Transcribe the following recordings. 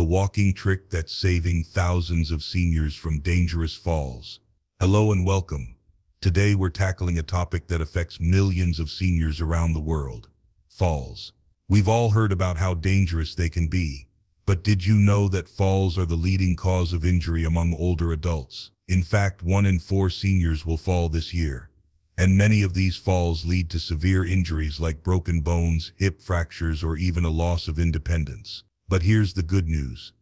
the walking trick that's saving thousands of seniors from dangerous falls. Hello and welcome. Today we're tackling a topic that affects millions of seniors around the world: falls. We've all heard about how dangerous they can be, but did you know that falls are the leading cause of injury among older adults? In fact, 1 in 4 seniors will fall this year, and many of these falls lead to severe injuries like broken bones, hip fractures, or even a loss of independence. But here's the good news.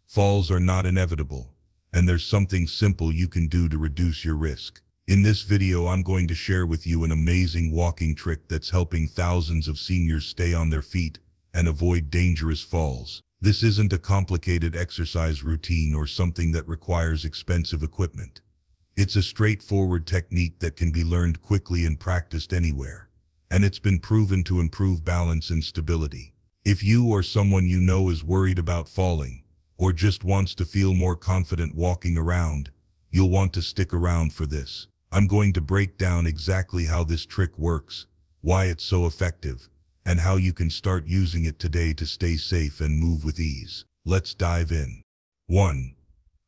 Falls are not inevitable, and there's something simple you can do to reduce your risk. In this video, I'm going to share with you an amazing walking trick that's helping thousands of seniors stay on their feet and avoid dangerous falls. This isn't a complicated exercise routine or something that requires expensive equipment. It's a straightforward technique that can be learned quickly and practiced anywhere, and it's been proven to improve balance and stability. If you or someone you know is worried about falling, or just wants to feel more confident walking around, you'll want to stick around for this. I'm going to break down exactly how this trick works, why it's so effective, and how you can start using it today to stay safe and move with ease. Let's dive in. 1.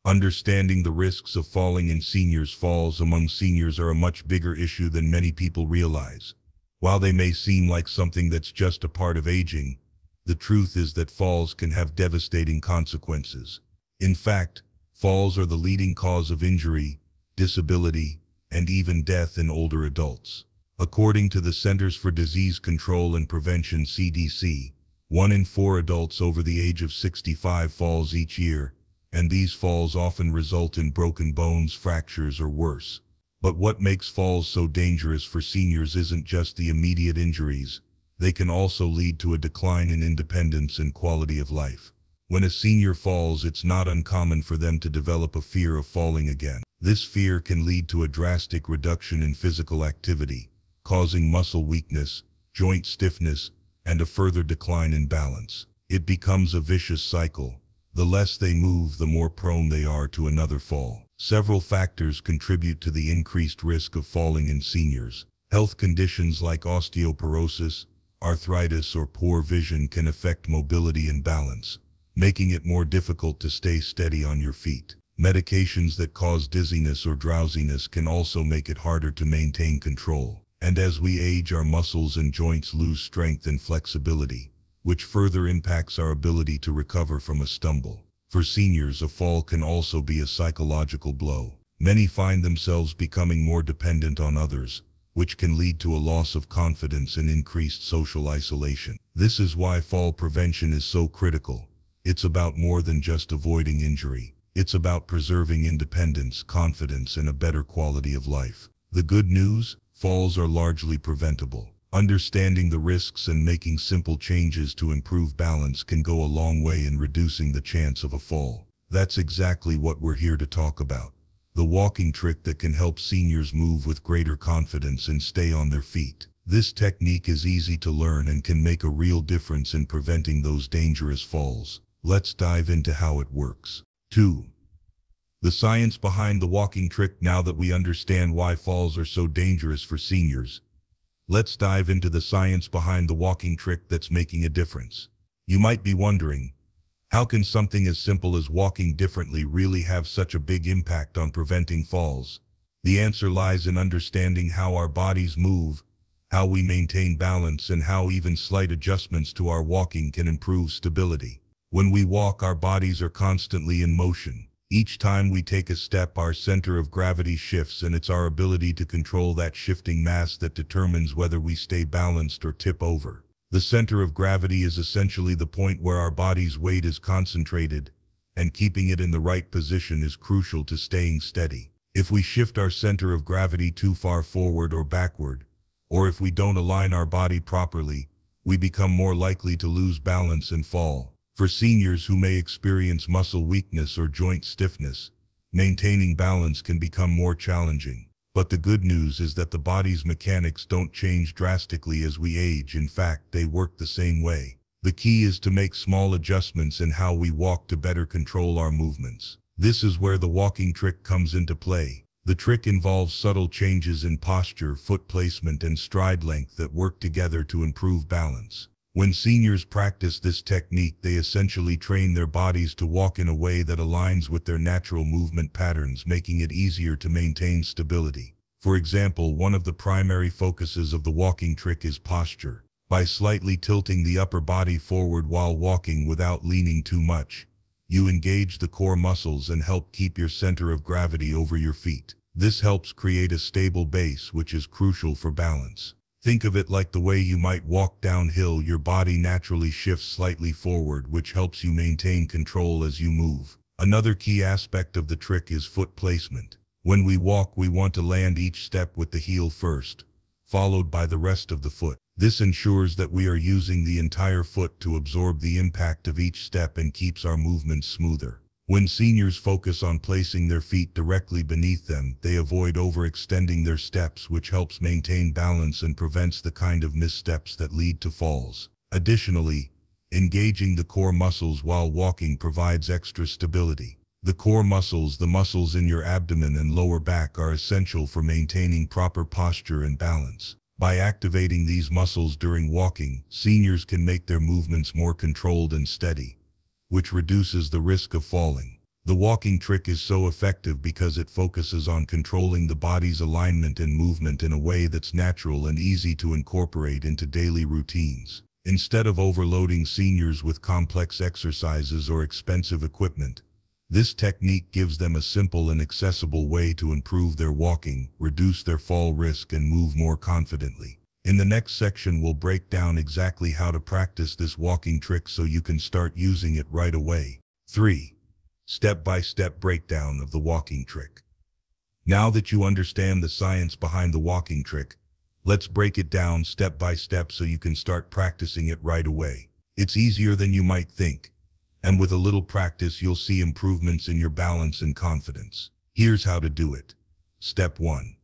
Understanding the risks of falling in seniors. Falls among seniors are a much bigger issue than many people realize. While they may seem like something that's just a part of aging, the truth is that falls can have devastating consequences. In fact, falls are the leading cause of injury, disability, and even death in older adults. According to the Centers for Disease Control and Prevention (CDC), 1 in 4 adults over the age of 65 falls each year, and these falls often result in broken bones, fractures, or worse. But what makes falls so dangerous for seniors isn't just the immediate injuries. They can also lead to a decline in independence and quality of life. When a senior falls, it's not uncommon for them to develop a fear of falling again. This fear can lead to a drastic reduction in physical activity, causing muscle weakness, joint stiffness, and a further decline in balance. It becomes a vicious cycle. The less they move, the more prone they are to another fall. Several factors contribute to the increased risk of falling in seniors. Health conditions like osteoporosis, arthritis, or poor vision can affect mobility and balance, making it more difficult to stay steady on your feet. Medications that cause dizziness or drowsiness can also make it harder to maintain control. And as we age, our muscles and joints lose strength and flexibility, which further impacts our ability to recover from a stumble. For seniors, a fall can also be a psychological blow. Many find themselves becoming more dependent on others, which can lead to a loss of confidence and increased social isolation. This is why fall prevention is so critical. It's about more than just avoiding injury. It's about preserving independence, confidence, and a better quality of life. The good news: falls are largely preventable. Understanding the risks and making simple changes to improve balance can go a long way in reducing the chance of a fall. That's exactly what we're here to talk about. The walking trick that can help seniors move with greater confidence and stay on their feet. This technique is easy to learn and can make a real difference in preventing those dangerous falls. Let's dive into how it works. 2. The science behind the walking trick. Now that we understand why falls are so dangerous for seniors, let's dive into the science behind the walking trick that's making a difference. You might be wondering, how can something as simple as walking differently really have such a big impact on preventing falls? The answer lies in understanding how our bodies move, how we maintain balance, and how even slight adjustments to our walking can improve stability. When we walk, our bodies are constantly in motion. Each time we take a step, our center of gravity shifts, and it's our ability to control that shifting mass that determines whether we stay balanced or tip over. The center of gravity is essentially the point where our body's weight is concentrated, and keeping it in the right position is crucial to staying steady. If we shift our center of gravity too far forward or backward, or if we don't align our body properly, we become more likely to lose balance and fall. For seniors who may experience muscle weakness or joint stiffness, maintaining balance can become more challenging. But the good news is that the body's mechanics don't change drastically as we age. In fact, they work the same way. The key is to make small adjustments in how we walk to better control our movements. This is where the walking trick comes into play. The trick involves subtle changes in posture, foot placement, and stride length that work together to improve balance. When seniors practice this technique, they essentially train their bodies to walk in a way that aligns with their natural movement patterns, making it easier to maintain stability. For example, one of the primary focuses of the walking trick is posture. By slightly tilting the upper body forward while walking without leaning too much, you engage the core muscles and help keep your center of gravity over your feet. This helps create a stable base, which is crucial for balance. Think of it like the way you might walk downhill. Your body naturally shifts slightly forward, which helps you maintain control as you move. Another key aspect of the trick is foot placement. When we walk, we want to land each step with the heel first, followed by the rest of the foot. This ensures that we are using the entire foot to absorb the impact of each step and keeps our movements smoother. When seniors focus on placing their feet directly beneath them, they avoid overextending their steps, which helps maintain balance and prevents the kind of missteps that lead to falls. Additionally, engaging the core muscles while walking provides extra stability. The core muscles, the muscles in your abdomen and lower back, are essential for maintaining proper posture and balance. By activating these muscles during walking, seniors can make their movements more controlled and steady, which reduces the risk of falling. The walking trick is so effective because it focuses on controlling the body's alignment and movement in a way that's natural and easy to incorporate into daily routines. Instead of overloading seniors with complex exercises or expensive equipment, this technique gives them a simple and accessible way to improve their walking, reduce their fall risk, and move more confidently. In the next section, we'll break down exactly how to practice this walking trick so you can start using it right away. 3. Step-by-step breakdown of the walking trick. Now that you understand the science behind the walking trick, let's break it down step by step so you can start practicing it right away. It's easier than you might think, and with a little practice, you'll see improvements in your balance and confidence. Here's how to do it. Step 1.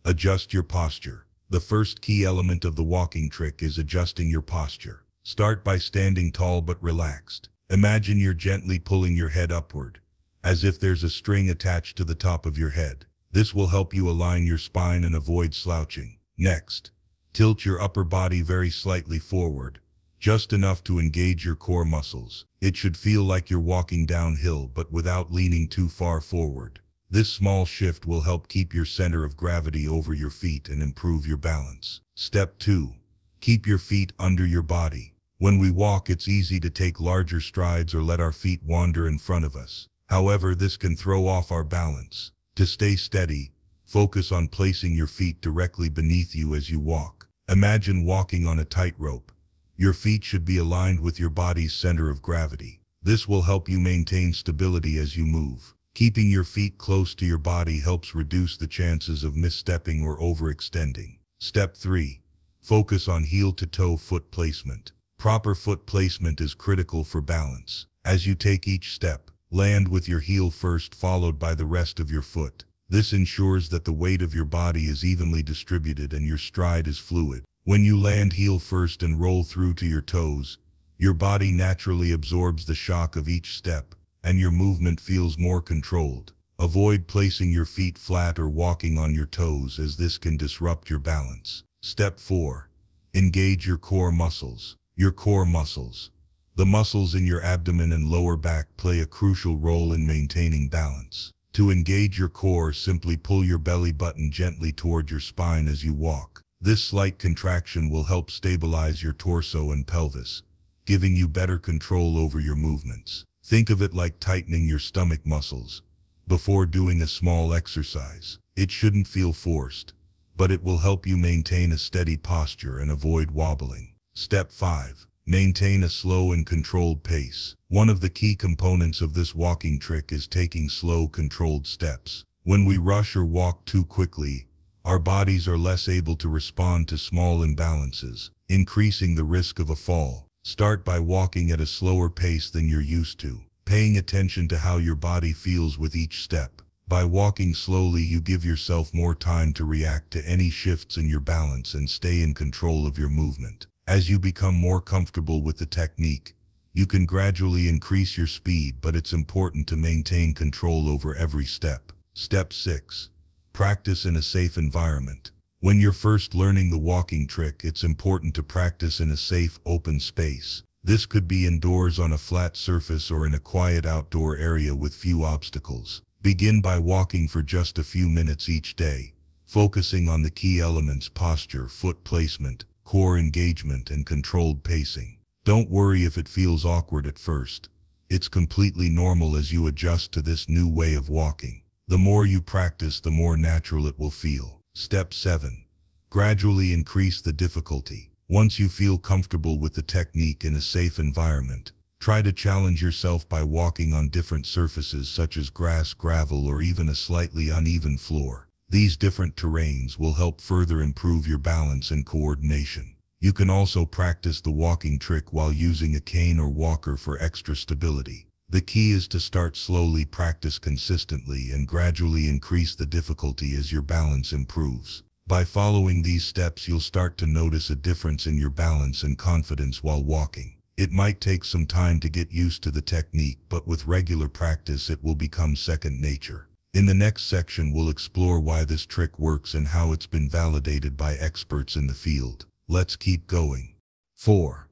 Adjust your posture. The first key element of the walking trick is adjusting your posture. Start by standing tall but relaxed. Imagine you're gently pulling your head upward, as if there's a string attached to the top of your head. This will help you align your spine and avoid slouching. Next, tilt your upper body very slightly forward, just enough to engage your core muscles. It should feel like you're walking downhill but without leaning too far forward. This small shift will help keep your center of gravity over your feet and improve your balance. Step 2. Keep your feet under your body. When we walk, it's easy to take larger strides or let our feet wander in front of us. However, this can throw off our balance. To stay steady, focus on placing your feet directly beneath you as you walk. Imagine walking on a tightrope. Your feet should be aligned with your body's center of gravity. This will help you maintain stability as you move. Keeping your feet close to your body helps reduce the chances of misstepping or overextending. Step 3. Focus on heel-to-toe foot placement. Proper foot placement is critical for balance. As you take each step, land with your heel first, followed by the rest of your foot. This ensures that the weight of your body is evenly distributed and your stride is fluid. When you land heel first and roll through to your toes, your body naturally absorbs the shock of each step, and your movement feels more controlled. Avoid placing your feet flat or walking on your toes, as this can disrupt your balance. Step 4. Engage your core muscles. Your core muscles. The muscles in your abdomen and lower back play a crucial role in maintaining balance. To engage your core, simply pull your belly button gently toward your spine as you walk. This slight contraction will help stabilize your torso and pelvis, giving you better control over your movements. Think of it like tightening your stomach muscles before doing a small exercise. It shouldn't feel forced, but it will help you maintain a steady posture and avoid wobbling. Step 5. Maintain a slow and controlled pace. One of the key components of this walking trick is taking slow, controlled steps. When we rush or walk too quickly, our bodies are less able to respond to small imbalances, increasing the risk of a fall. Start by walking at a slower pace than you're used to, paying attention to how your body feels with each step. By walking slowly, you give yourself more time to react to any shifts in your balance and stay in control of your movement. As you become more comfortable with the technique, you can gradually increase your speed, but it's important to maintain control over every step. Step 6. Practice in a safe environment. When you're first learning the walking trick, it's important to practice in a safe, open space. This could be indoors on a flat surface or in a quiet outdoor area with few obstacles. Begin by walking for just a few minutes each day, focusing on the key elements: posture, foot placement, core engagement, and controlled pacing. Don't worry if it feels awkward at first. It's completely normal as you adjust to this new way of walking. The more you practice, the more natural it will feel. Step 7. Gradually increase the difficulty. Once you feel comfortable with the technique in a safe environment, try to challenge yourself by walking on different surfaces such as grass, gravel, or even a slightly uneven floor. These different terrains will help further improve your balance and coordination. You can also practice the walking trick while using a cane or walker for extra stability. The key is to start slowly, practice consistently, and gradually increase the difficulty as your balance improves. By following these steps, you'll start to notice a difference in your balance and confidence while walking. It might take some time to get used to the technique, but with regular practice, it will become second nature. In the next section, we'll explore why this trick works and how it's been validated by experts in the field. Let's keep going. 4.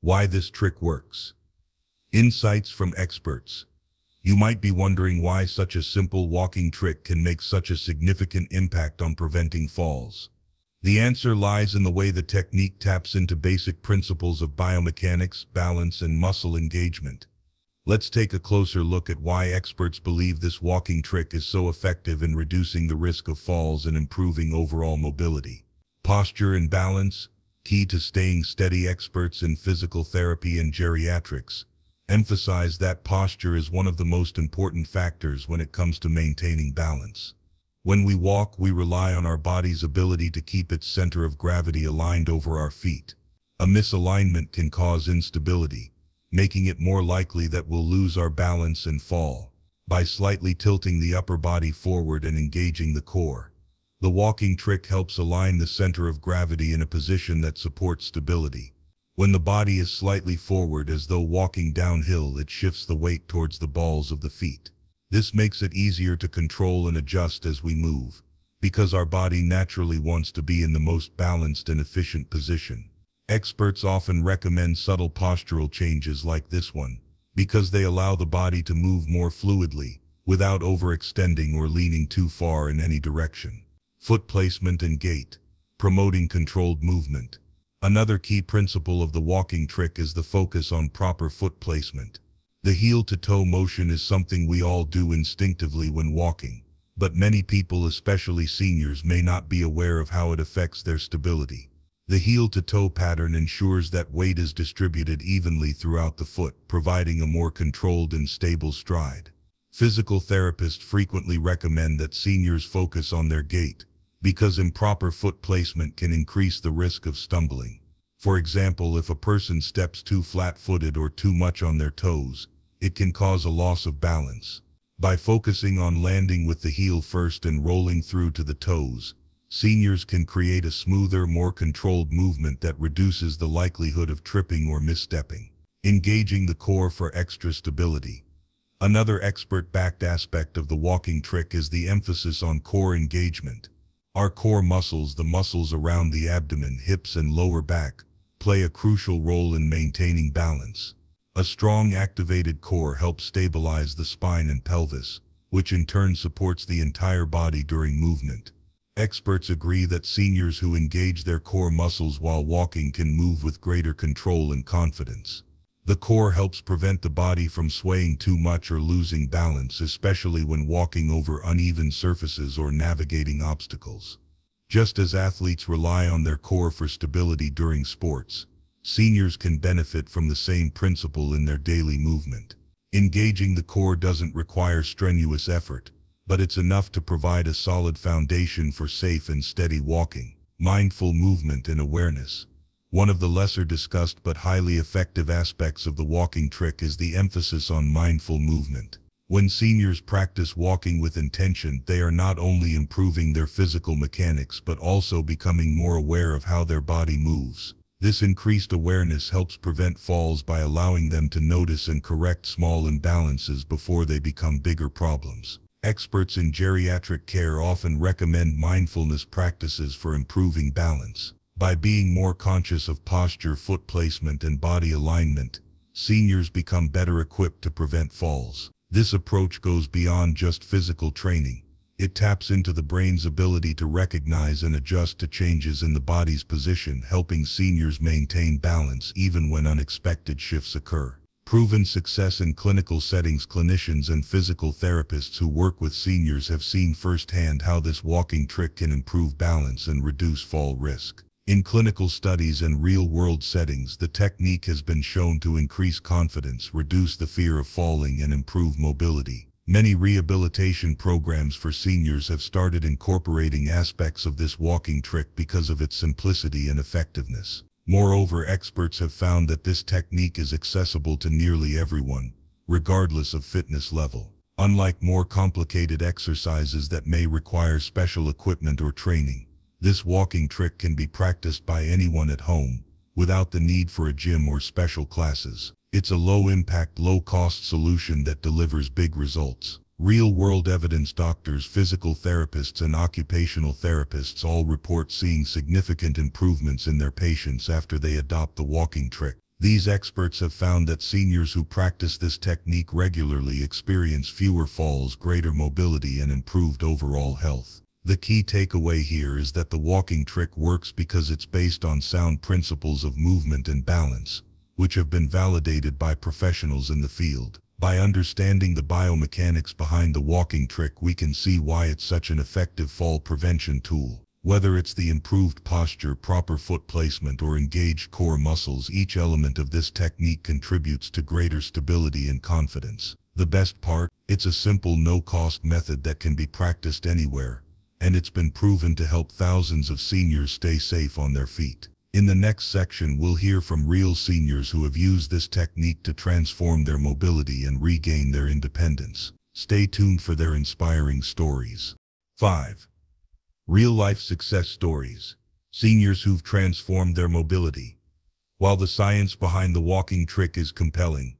Why this trick works. Insights from experts. You might be wondering why such a simple walking trick can make such a significant impact on preventing falls. The answer lies in the way the technique taps into basic principles of biomechanics, balance, and muscle engagement. Let's take a closer look at why experts believe this walking trick is so effective in reducing the risk of falls and improving overall mobility. Posture and balance, key to staying steady. Experts in physical therapy and geriatrics emphasize that posture is one of the most important factors when it comes to maintaining balance. When we walk, we rely on our body's ability to keep its center of gravity aligned over our feet. A misalignment can cause instability, making it more likely that we'll lose our balance and fall. By slightly tilting the upper body forward and engaging the core, the walking trick helps align the center of gravity in a position that supports stability. When the body is slightly forward, as though walking downhill, it shifts the weight towards the balls of the feet. This makes it easier to control and adjust as we move, because our body naturally wants to be in the most balanced and efficient position. Experts often recommend subtle postural changes like this one, because they allow the body to move more fluidly, without overextending or leaning too far in any direction. Foot placement and gait, promoting controlled movement. Another key principle of the walking trick is the focus on proper foot placement. The heel-to-toe motion is something we all do instinctively when walking, but many people, especially seniors, may not be aware of how it affects their stability. The heel-to-toe pattern ensures that weight is distributed evenly throughout the foot, providing a more controlled and stable stride. Physical therapists frequently recommend that seniors focus on their gait, because improper foot placement can increase the risk of stumbling. For example, if a person steps too flat-footed or too much on their toes, it can cause a loss of balance. By focusing on landing with the heel first and rolling through to the toes, seniors can create a smoother, more controlled movement that reduces the likelihood of tripping or misstepping. Engaging the core for extra stability. Another expert-backed aspect of the walking trick is the emphasis on core engagement. Our core muscles, the muscles around the abdomen, hips, and lower back, play a crucial role in maintaining balance. A strong, activated core helps stabilize the spine and pelvis, which in turn supports the entire body during movement. Experts agree that seniors who engage their core muscles while walking can move with greater control and confidence. The core helps prevent the body from swaying too much or losing balance, especially when walking over uneven surfaces or navigating obstacles. Just as athletes rely on their core for stability during sports, seniors can benefit from the same principle in their daily movement. Engaging the core doesn't require strenuous effort, but it's enough to provide a solid foundation for safe and steady walking. Mindful movement and awareness. One of the lesser discussed but highly effective aspects of the walking trick is the emphasis on mindful movement. When seniors practice walking with intention, they are not only improving their physical mechanics but also becoming more aware of how their body moves. This increased awareness helps prevent falls by allowing them to notice and correct small imbalances before they become bigger problems. Experts in geriatric care often recommend mindfulness practices for improving balance. By being more conscious of posture, foot placement, and body alignment, seniors become better equipped to prevent falls. This approach goes beyond just physical training. It taps into the brain's ability to recognize and adjust to changes in the body's position, helping seniors maintain balance even when unexpected shifts occur. Proven success in clinical settings. Clinicians and physical therapists who work with seniors have seen firsthand how this walking trick can improve balance and reduce fall risk. In clinical studies and real-world settings, the technique has been shown to increase confidence, reduce the fear of falling, and improve mobility. Many rehabilitation programs for seniors have started incorporating aspects of this walking trick because of its simplicity and effectiveness. Moreover, experts have found that this technique is accessible to nearly everyone, regardless of fitness level. Unlike more complicated exercises that may require special equipment or training, this walking trick can be practiced by anyone at home, without the need for a gym or special classes. It's a low-impact, low-cost solution that delivers big results. Real-world evidence. Doctors, physical therapists, and occupational therapists all report seeing significant improvements in their patients after they adopt the walking trick. These experts have found that seniors who practice this technique regularly experience fewer falls, greater mobility, and improved overall health. The key takeaway here is that the walking trick works because it's based on sound principles of movement and balance, which have been validated by professionals in the field. By understanding the biomechanics behind the walking trick, we can see why it's such an effective fall prevention tool. Whether it's the improved posture, proper foot placement, or engaged core muscles, each element of this technique contributes to greater stability and confidence. The best part? It's a simple, no-cost method that can be practiced anywhere, and it's been proven to help thousands of seniors stay safe on their feet. In the next section, we'll hear from real seniors who have used this technique to transform their mobility and regain their independence. Stay tuned for their inspiring stories. 5. Real-life success stories. Seniors who've transformed their mobility. While the science behind the walking trick is compelling,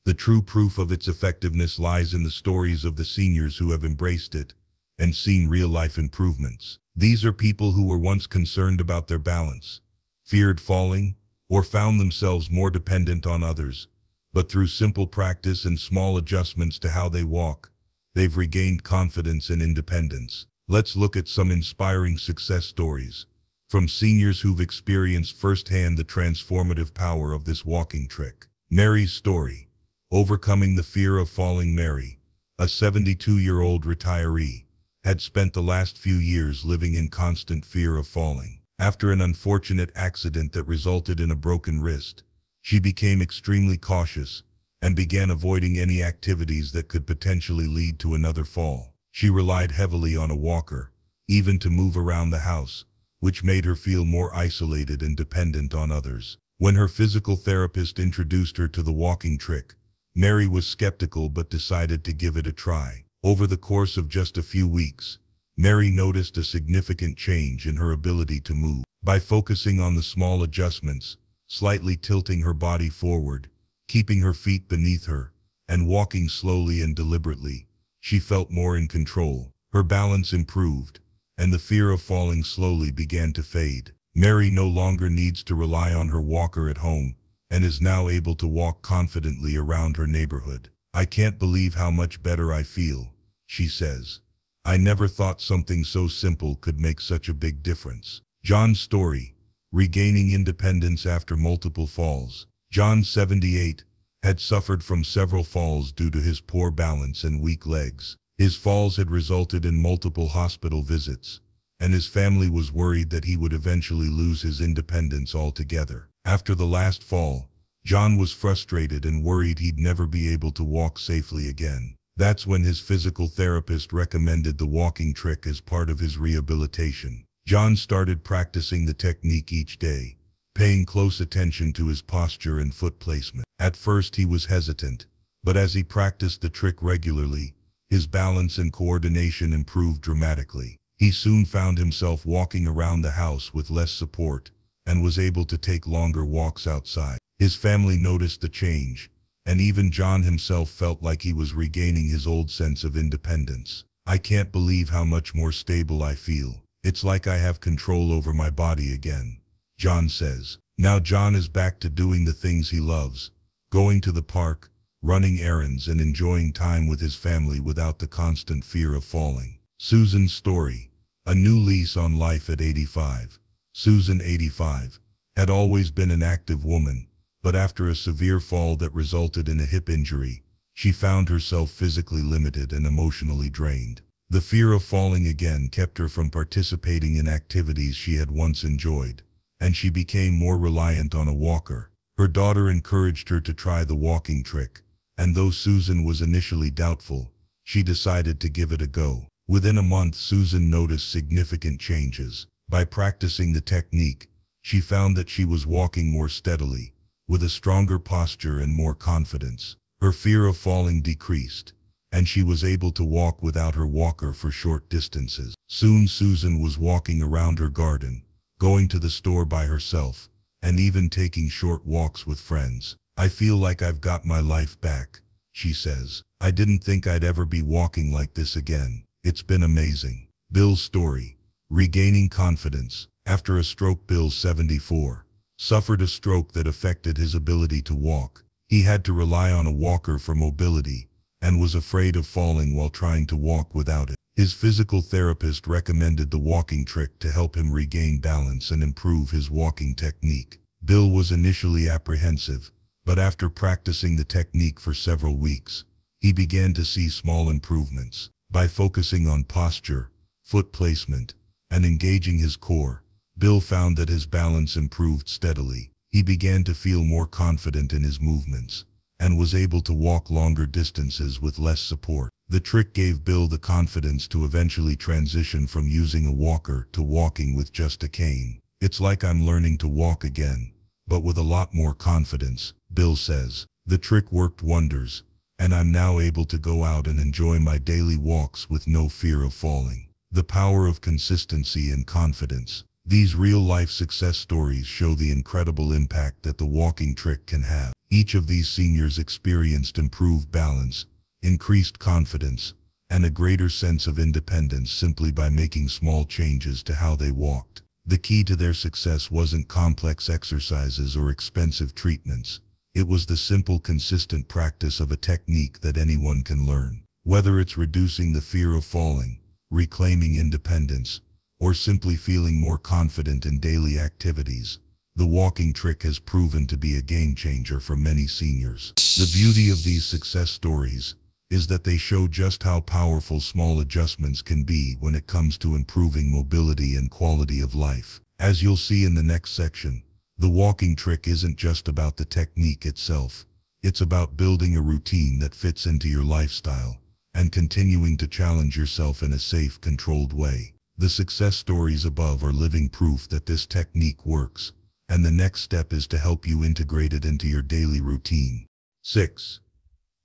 the true proof of its effectiveness lies in the stories of the seniors who have embraced it and seen real-life improvements. These are people who were once concerned about their balance, feared falling, or found themselves more dependent on others, but through simple practice and small adjustments to how they walk, they've regained confidence and independence. Let's look at some inspiring success stories from seniors who've experienced firsthand the transformative power of this walking trick. Mary's story. Overcoming the fear of falling. Mary, a 72-year-old retiree, had spent the last few years living in constant fear of falling. After an unfortunate accident that resulted in a broken wrist, she became extremely cautious and began avoiding any activities that could potentially lead to another fall. She relied heavily on a walker, even to move around the house, which made her feel more isolated and dependent on others. When her physical therapist introduced her to the walking trick, Mary was skeptical but decided to give it a try. Over the course of just a few weeks, Mary noticed a significant change in her ability to move. By focusing on the small adjustments, slightly tilting her body forward, keeping her feet beneath her, and walking slowly and deliberately, she felt more in control. Her balance improved, and the fear of falling slowly began to fade. Mary no longer needs to rely on her walker at home, and is now able to walk confidently around her neighborhood. "I can't believe how much better I feel," she says. "I never thought something so simple could make such a big difference." John's story. Regaining independence after multiple falls. John, 78, had suffered from several falls due to his poor balance and weak legs. His falls had resulted in multiple hospital visits, and his family was worried that he would eventually lose his independence altogether. After the last fall, John was frustrated and worried he'd never be able to walk safely again. That's when his physical therapist recommended the walking trick as part of his rehabilitation. John started practicing the technique each day, paying close attention to his posture and foot placement. At first he was hesitant, but as he practiced the trick regularly, his balance and coordination improved dramatically. He soon found himself walking around the house with less support and was able to take longer walks outside. His family noticed the change, and even John himself felt like he was regaining his old sense of independence. "I can't believe how much more stable I feel. It's like I have control over my body again," John says. Now John is back to doing the things he loves, going to the park, running errands, and enjoying time with his family without the constant fear of falling. Susan's story. A new lease on life at 85. Susan, 85, had always been an active woman, but after a severe fall that resulted in a hip injury, she found herself physically limited and emotionally drained. The fear of falling again kept her from participating in activities she had once enjoyed, and she became more reliant on a walker. Her daughter encouraged her to try the walking trick, and though Susan was initially doubtful, she decided to give it a go. Within a month, Susan noticed significant changes. By practicing the technique, she found that she was walking more steadily, with a stronger posture and more confidence. Her fear of falling decreased, and she was able to walk without her walker for short distances. Soon Susan was walking around her garden, going to the store by herself, and even taking short walks with friends. "I feel like I've got my life back," she says. "I didn't think I'd ever be walking like this again. It's been amazing." Bill's story. Regaining confidence. After a stroke, Bill, 74, suffered a stroke that affected his ability to walk. He had to rely on a walker for mobility and was afraid of falling while trying to walk without it. His physical therapist recommended the walking trick to help him regain balance and improve his walking technique. Bill was initially apprehensive, but after practicing the technique for several weeks, he began to see small improvements. By focusing on posture, foot placement, and engaging his core, Bill found that his balance improved steadily. He began to feel more confident in his movements, and was able to walk longer distances with less support. The trick gave Bill the confidence to eventually transition from using a walker to walking with just a cane. "It's like I'm learning to walk again, but with a lot more confidence," Bill says. "The trick worked wonders, and I'm now able to go out and enjoy my daily walks with no fear of falling." The power of consistency and confidence. These real-life success stories show the incredible impact that the walking trick can have. Each of these seniors experienced improved balance, increased confidence, and a greater sense of independence simply by making small changes to how they walked. The key to their success wasn't complex exercises or expensive treatments. It was the simple, consistent practice of a technique that anyone can learn. Whether it's reducing the fear of falling, reclaiming independence, or simply feeling more confident in daily activities, the walking trick has proven to be a game changer for many seniors. The beauty of these success stories is that they show just how powerful small adjustments can be when it comes to improving mobility and quality of life. As you'll see in the next section, the walking trick isn't just about the technique itself. It's about building a routine that fits into your lifestyle and continuing to challenge yourself in a safe, controlled way. The success stories above are living proof that this technique works, and the next step is to help you integrate it into your daily routine. 6.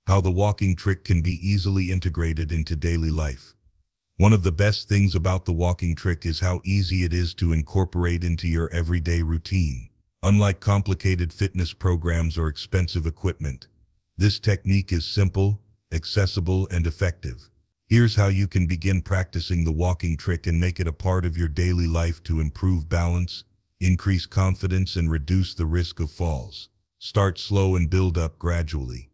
How the walking trick can be easily integrated into daily life. One of the best things about the walking trick is how easy it is to incorporate into your everyday routine. Unlike complicated fitness programs or expensive equipment, this technique is simple, accessible, and effective. Here's how you can begin practicing the walking trick and make it a part of your daily life to improve balance, increase confidence, and reduce the risk of falls. Start slow and build up gradually.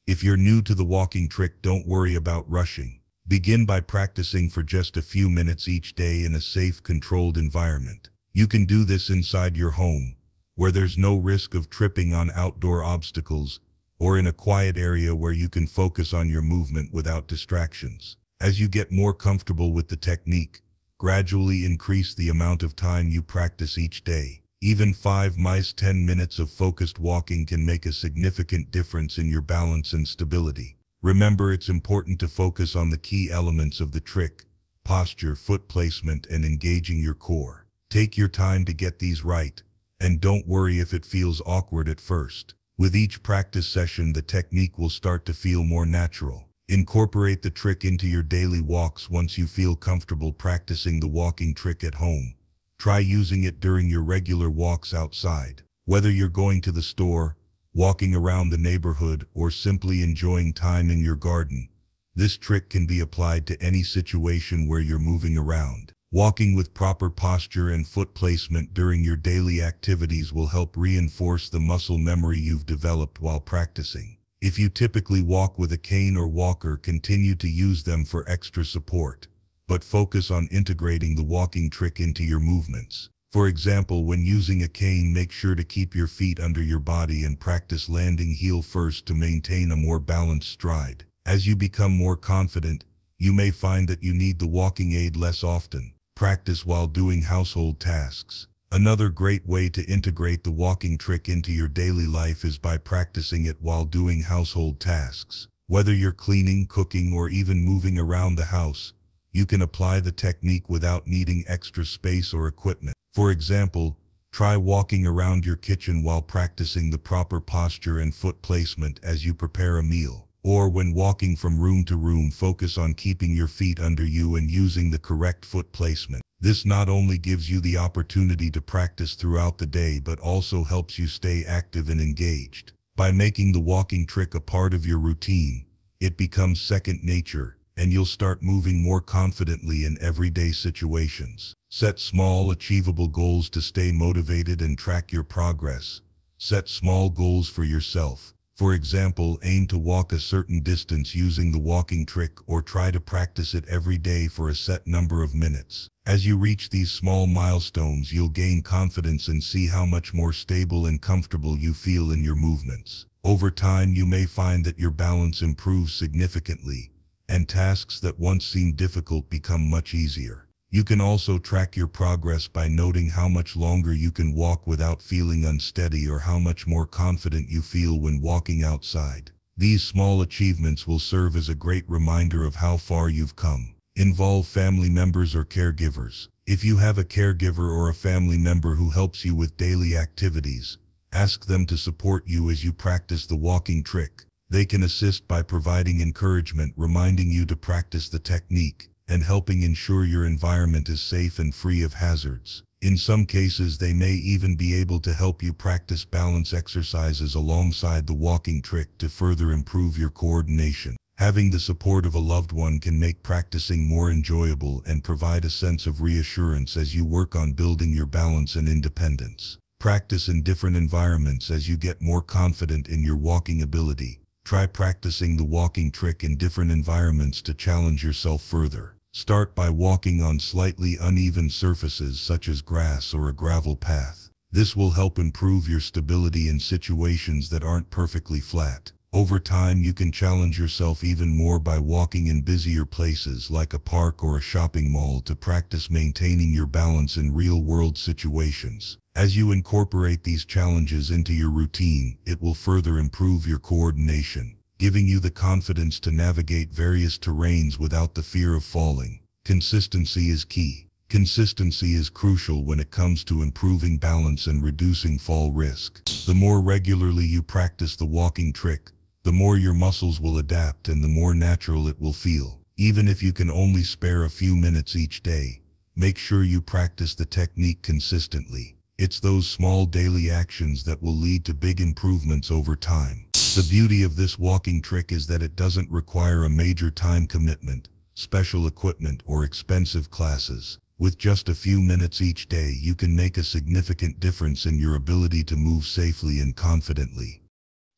If you're new to the walking trick, don't worry about rushing. Begin by practicing for just a few minutes each day in a safe, controlled environment. You can do this inside your home, where there's no risk of tripping on outdoor obstacles, or in a quiet area where you can focus on your movement without distractions. As you get more comfortable with the technique, gradually increase the amount of time you practice each day. Even 5–10 minutes of focused walking can make a significant difference in your balance and stability. Remember, it's important to focus on the key elements of the trick: posture, foot placement, and engaging your core. Take your time to get these right, and don't worry if it feels awkward at first. With each practice session, the technique will start to feel more natural. Incorporate the trick into your daily walks once you feel comfortable practicing the walking trick at home. Try using it during your regular walks outside. Whether you're going to the store, walking around the neighborhood, or simply enjoying time in your garden. This trick can be applied to any situation where you're moving around. Walking with proper posture and foot placement during your daily activities will help reinforce the muscle memory you've developed while practicing. If you typically walk with a cane or walker, continue to use them for extra support, but focus on integrating the walking trick into your movements. For example, when using a cane, make sure to keep your feet under your body and practice landing heel first to maintain a more balanced stride. As you become more confident, you may find that you need the walking aid less often. Practice while doing household tasks. Another great way to integrate the walking trick into your daily life is by practicing it while doing household tasks. Whether you're cleaning, cooking, or even moving around the house, you can apply the technique without needing extra space or equipment. For example, try walking around your kitchen while practicing the proper posture and foot placement as you prepare a meal. Or when walking from room to room, focus on keeping your feet under you and using the correct foot placement. This not only gives you the opportunity to practice throughout the day, but also helps you stay active and engaged. By making the walking trick a part of your routine, it becomes second nature, and you'll start moving more confidently in everyday situations. Set small, achievable goals to stay motivated and track your progress. Set small goals for yourself. For example, aim to walk a certain distance using the walking trick, or try to practice it every day for a set number of minutes. As you reach these small milestones, you'll gain confidence and see how much more stable and comfortable you feel in your movements. Over time, you may find that your balance improves significantly, and tasks that once seemed difficult become much easier. You can also track your progress by noting how much longer you can walk without feeling unsteady, or how much more confident you feel when walking outside. These small achievements will serve as a great reminder of how far you've come. Involve family members or caregivers. If you have a caregiver or a family member who helps you with daily activities, ask them to support you as you practice the walking trick. They can assist by providing encouragement, reminding you to practice the technique, and helping ensure your environment is safe and free of hazards. In some cases, they may even be able to help you practice balance exercises alongside the walking trick to further improve your coordination. Having the support of a loved one can make practicing more enjoyable and provide a sense of reassurance as you work on building your balance and independence. Practice in different environments as you get more confident in your walking ability. Try practicing the walking trick in different environments to challenge yourself further. Start by walking on slightly uneven surfaces such as grass or a gravel path. This will help improve your stability in situations that aren't perfectly flat. Over time, you can challenge yourself even more by walking in busier places like a park or a shopping mall to practice maintaining your balance in real-world situations. As you incorporate these challenges into your routine, it will further improve your coordination, giving you the confidence to navigate various terrains without the fear of falling. Consistency is key. Consistency is crucial when it comes to improving balance and reducing fall risk. The more regularly you practice the walking trick, the more your muscles will adapt and the more natural it will feel. Even if you can only spare a few minutes each day, make sure you practice the technique consistently. It's those small daily actions that will lead to big improvements over time. The beauty of this walking trick is that it doesn't require a major time commitment, special equipment, or expensive classes. With just a few minutes each day, you can make a significant difference in your ability to move safely and confidently.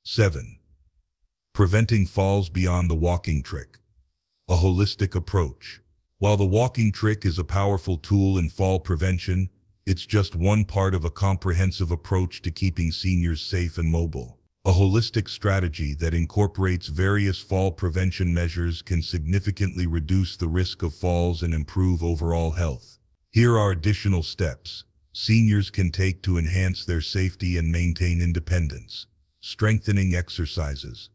7. Preventing falls beyond the walking trick. A holistic approach. While the walking trick is a powerful tool in fall prevention, it's just one part of a comprehensive approach to keeping seniors safe and mobile. A holistic strategy that incorporates various fall prevention measures can significantly reduce the risk of falls and improve overall health. Here are additional steps seniors can take to enhance their safety and maintain independence. Strengthening exercises.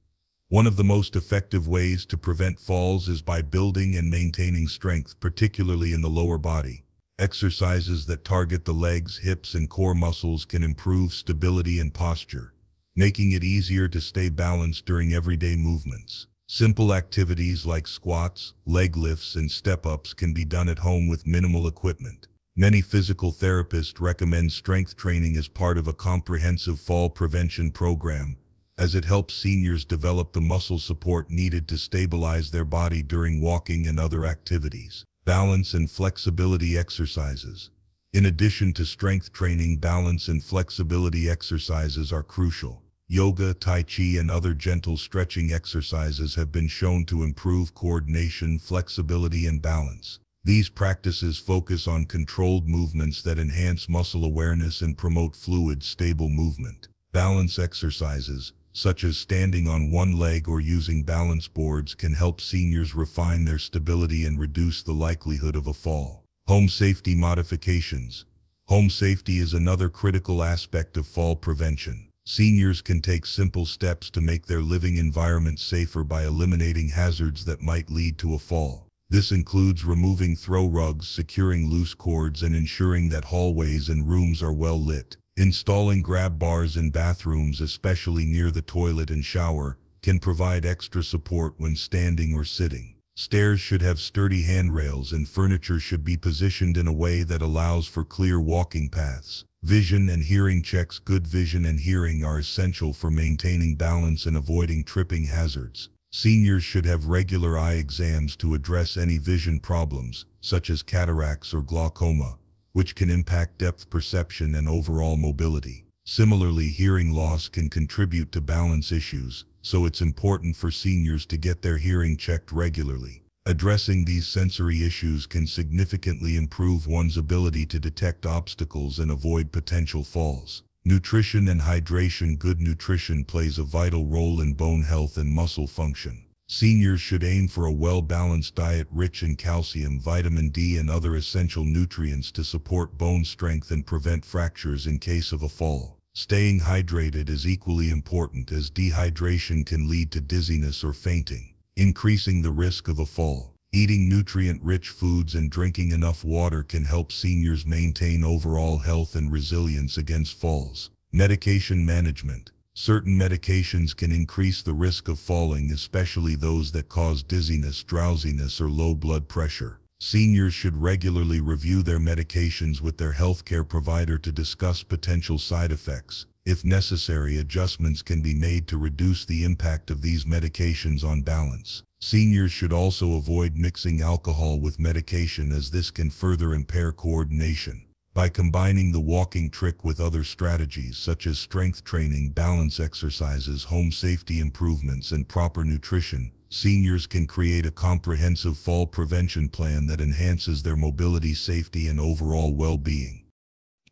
One of the most effective ways to prevent falls is by building and maintaining strength, particularly in the lower body. Exercises that target the legs, hips, and core muscles can improve stability and posture, making it easier to stay balanced during everyday movements. Simple activities like squats, leg lifts, and step-ups can be done at home with minimal equipment. Many physical therapists recommend strength training as part of a comprehensive fall prevention program, as it helps seniors develop the muscle support needed to stabilize their body during walking and other activities. Balance and flexibility exercises. In addition to strength training, balance and flexibility exercises are crucial. Yoga, Tai Chi, and other gentle stretching exercises have been shown to improve coordination, flexibility, and balance. These practices focus on controlled movements that enhance muscle awareness and promote fluid, stable movement. Balance exercises, such as standing on one leg or using balance boards, can help seniors refine their stability and reduce the likelihood of a fall. Home safety modifications. Home safety is another critical aspect of fall prevention. Seniors can take simple steps to make their living environment safer by eliminating hazards that might lead to a fall. This includes removing throw rugs, securing loose cords, and ensuring that hallways and rooms are well lit. Installing grab bars in bathrooms, especially near the toilet and shower, can provide extra support when standing or sitting. Stairs should have sturdy handrails, and furniture should be positioned in a way that allows for clear walking paths. Vision and hearing checks. Good vision and hearing are essential for maintaining balance and avoiding tripping hazards. Seniors should have regular eye exams to address any vision problems, such as cataracts or glaucoma, which can impact depth perception and overall mobility. Similarly, hearing loss can contribute to balance issues, so it's important for seniors to get their hearing checked regularly. Addressing these sensory issues can significantly improve one's ability to detect obstacles and avoid potential falls. Nutrition and hydration. Good nutrition plays a vital role in bone health and muscle function. Seniors should aim for a well-balanced diet rich in calcium, vitamin D, and other essential nutrients to support bone strength and prevent fractures in case of a fall. Staying hydrated is equally important, as dehydration can lead to dizziness or fainting, increasing the risk of a fall. Eating nutrient-rich foods and drinking enough water can help seniors maintain overall health and resilience against falls. Medication management. Certain medications can increase the risk of falling, especially those that cause dizziness, drowsiness, or low blood pressure. Seniors should regularly review their medications with their healthcare provider to discuss potential side effects. If necessary, adjustments can be made to reduce the impact of these medications on balance. Seniors should also avoid mixing alcohol with medication, as this can further impair coordination. By combining the walking trick with other strategies such as strength training, balance exercises, home safety improvements, and proper nutrition, seniors can create a comprehensive fall prevention plan that enhances their mobility, safety, and overall well-being.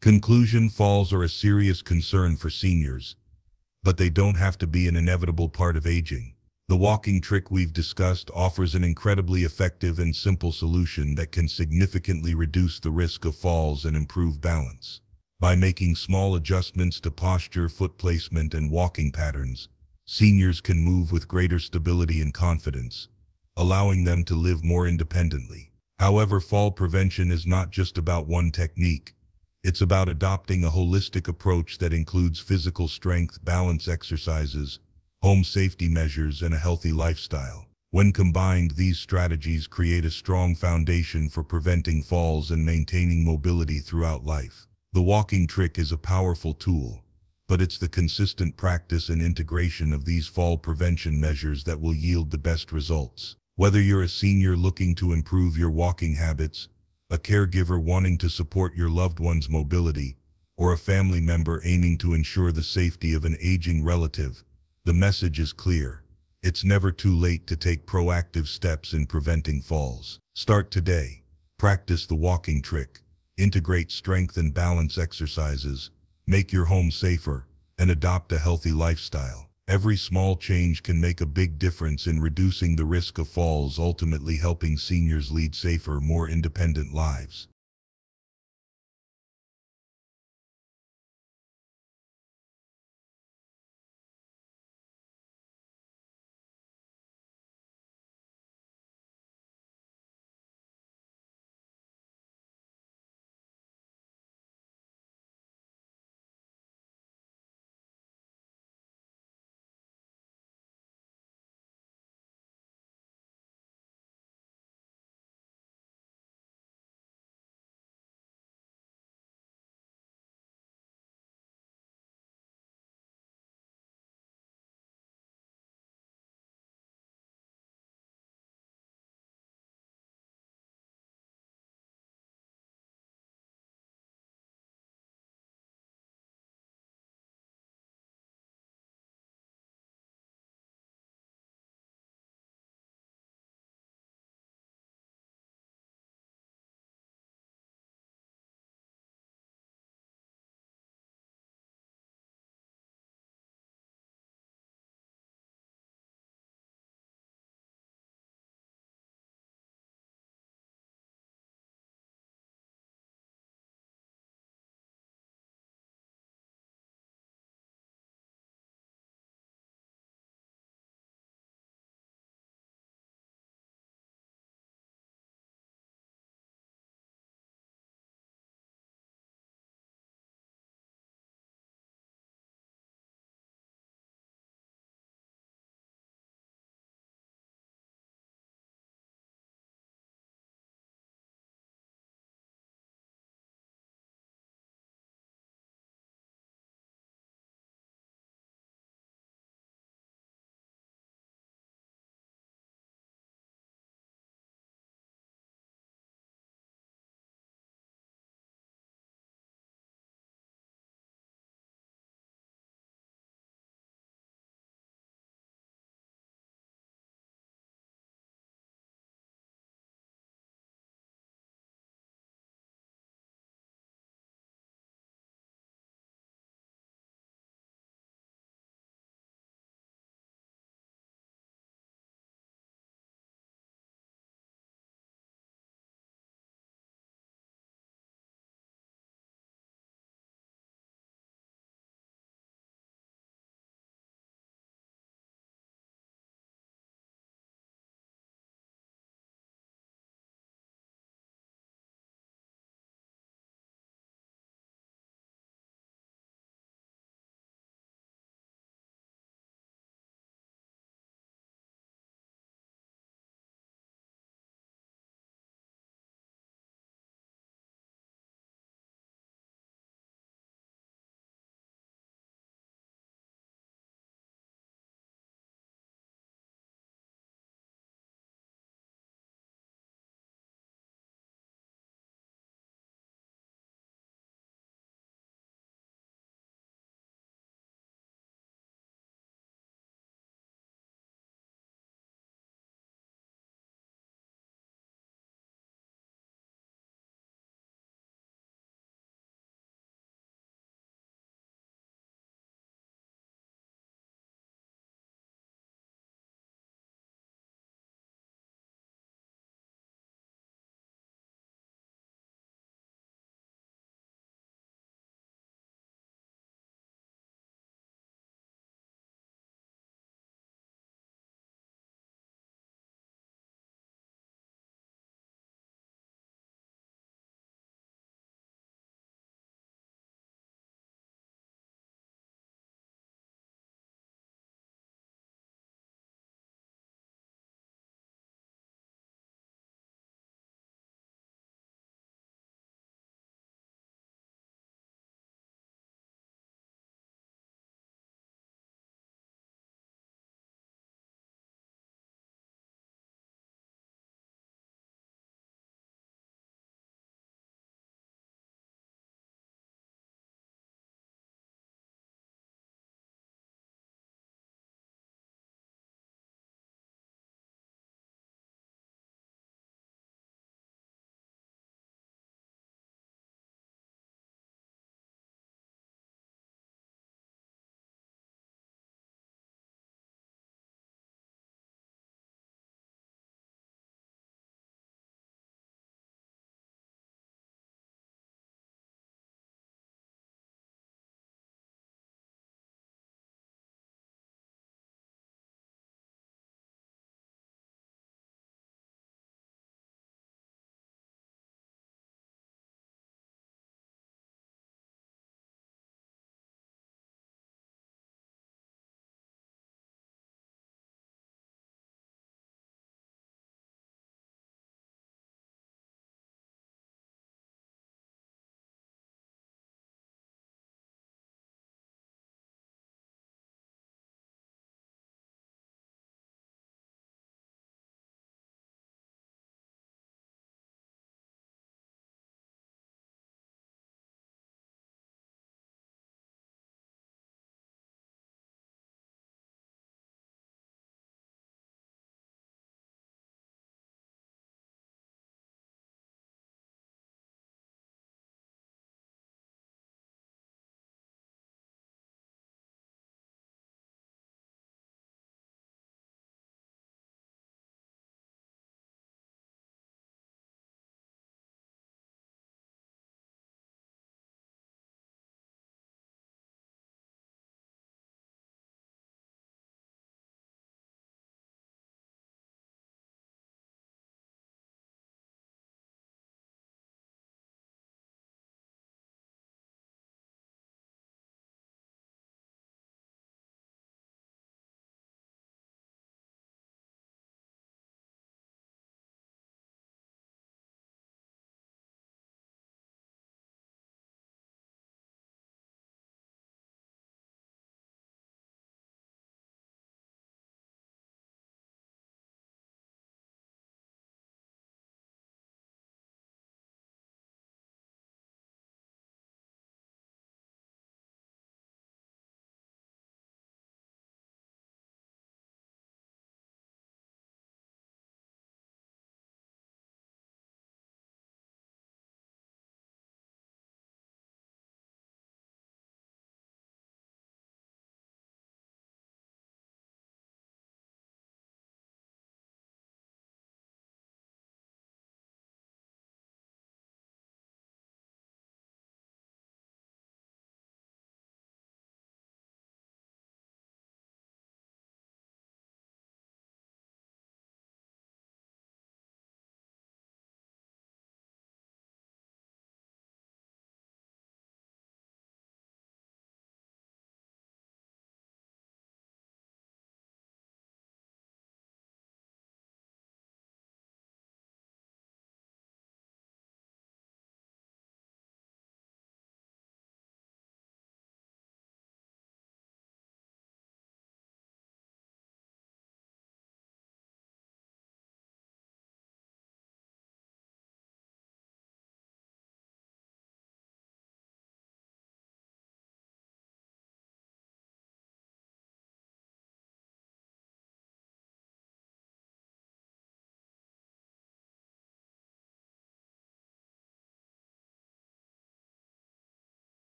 Conclusion: falls are a serious concern for seniors, but they don't have to be an inevitable part of aging. The walking trick we've discussed offers an incredibly effective and simple solution that can significantly reduce the risk of falls and improve balance. By making small adjustments to posture, foot placement, and walking patterns, seniors can move with greater stability and confidence, allowing them to live more independently. However, fall prevention is not just about one technique. It's about adopting a holistic approach that includes physical strength, balance exercises, home safety measures, and a healthy lifestyle. When combined, these strategies create a strong foundation for preventing falls and maintaining mobility throughout life. The walking trick is a powerful tool, but it's the consistent practice and integration of these fall prevention measures that will yield the best results. Whether you're a senior looking to improve your walking habits, a caregiver wanting to support your loved one's mobility, or a family member aiming to ensure the safety of an aging relative, the message is clear. It's never too late to take proactive steps in preventing falls. Start today. Practice the walking trick. Integrate strength and balance exercises. Make your home safer, and adopt a healthy lifestyle. Every small change can make a big difference in reducing the risk of falls, ultimately helping seniors lead safer, more independent lives.